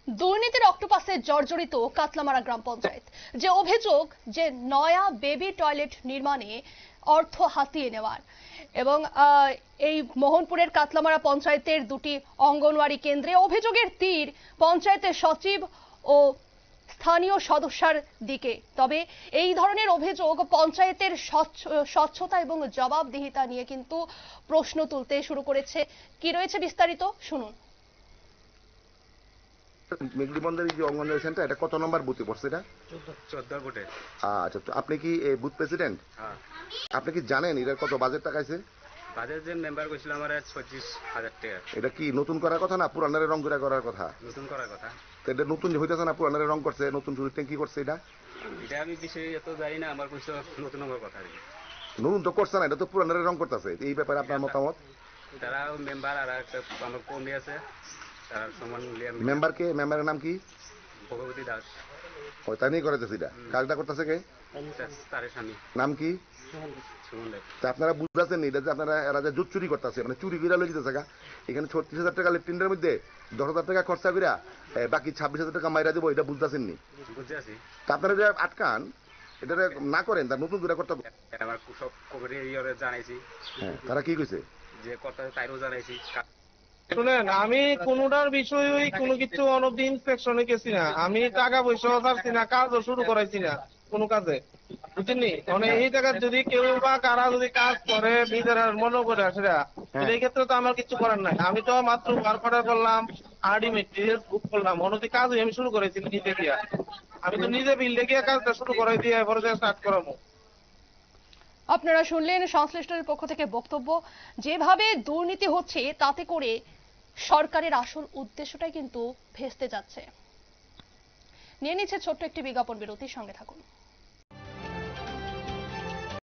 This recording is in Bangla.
দুর্নীতির অক্টোপাসে জর্জরিত কাতলামারা গ্রাম পঞ্চায়েত। যে অভিযোগ যে নয়া বেবি টয়লেট নির্মাণে অর্থ হাতিয়ে নেওয়ার এবং এই মোহনপুরের কাতলামারা পঞ্চায়েতের দুটি অঙ্গনওয়াড়ি কেন্দ্রে অভিযোগের তীর পঞ্চায়েতের সচিব ও স্থানীয় সদস্যের দিকে। তবে এই ধরনের অভিযোগ পঞ্চায়েতের স্বচ্ছতা এবং জবাবদিহিতা নিয়ে কিন্তু প্রশ্ন তুলতে শুরু করেছে। কি রয়েছে বিস্তারিত শুনুন। মেঘলিবন্দের যে অঙ্গনওয়াড়ি সেন্টার, এটা কত নম্বর বুথে পড়ছে? এটা 14 বুথে। আচ্ছা, আপনি কি বুথ প্রেসিডেন্ট? হ্যাঁ। আপনি কি জানেন এটা কত বাজেট টাকা আছে? বাজেট যে মেম্বার কইছিল আমার 25,000 টাকা। এটা কি নতুন করার কথা না পুরানারে রং করে করার কথা? নতুন করার কথা। তো এটা নতুন যে হইতেছে না, পুরানারে রং করছে, নতুন শুধু ট্যাঙ্কি করছে। এটা আমি বিষয়ে এত জানি না, আমার কইছো নতুন হওয়ার কথা। নতুন তো করছে না, এটা তো পুরানারে রং করতেছে। এই ব্যাপারে আপনার মতামত? তারা মেম্বার আর একটা আমার কর্মী আছে, তারা সমান মেম্বারকে, মেম্বারের নাম কি? ভগবতী দাস। ওই তাই নিয়ে করেছে এটা। কাজটা করতেছে কে? তার স্বামী। নাম কি? সুমন দেব। তা আপনারা বুঝতেছেন এটা যে আপনারা এরা যে জুট চুরি করতেছে, মানে চুরি করে লই যেতেছে। এখানে 36,000 টাকা লেফটেন্ডের মধ্যে 10,000 টাকা খরচা করিয়া বাকি 26,000 টাকা মাইরা দেবো, এটা বুঝতেছেন নি? বুঝে আছি। তা আপনারা যে আটকান, এটা না করেন, তার নতুন করে করতে হবে। আমার সব কমিটি জানাইছি। হ্যাঁ, তারা কি কইছে? যে কথা তাইরও জানাইছি। শুনেন, আমি কোনোটার বিষয়ে কোনো কিছু অনবধি ইন্সপেকশনে গেছি না, আমি টাকা পয়সাও ছাড়ছি না, কাজও শুরু করাইছি না কোনো কাজে, বুঝছেন? মানে এই জায়গায় যদি কেউ বা কারা যদি কাজ করে নিজের মনে করে সেটা, এই ক্ষেত্রে তো আমার কিছু করার নাই। আমি তো মাত্র ওয়ার্ক অর্ডার করলাম, আরডি মেটেরিয়াল বুক করলাম, অনবধি কাজ আমি শুরু করাইছি নিজে গিয়া। আমি তো নিজে বিল্ডে গিয়ে কাজটা শুরু করাই দিয়ে এরপরে স্টার্ট করাবো। আপনারা শুনলেন সংশ্লিষ্টদের পক্ষ থেকে বক্তব্য। যেভাবে দুর্নীতি হচ্ছে তাতে করে সরকারের আসল উদ্দেশ্যটাই কিন্তু ভেস্তে যাচ্ছে। নিয়ে নিচ্ছে ছোট্ট একটি বিজ্ঞাপন বিরতির সঙ্গে থাকুন।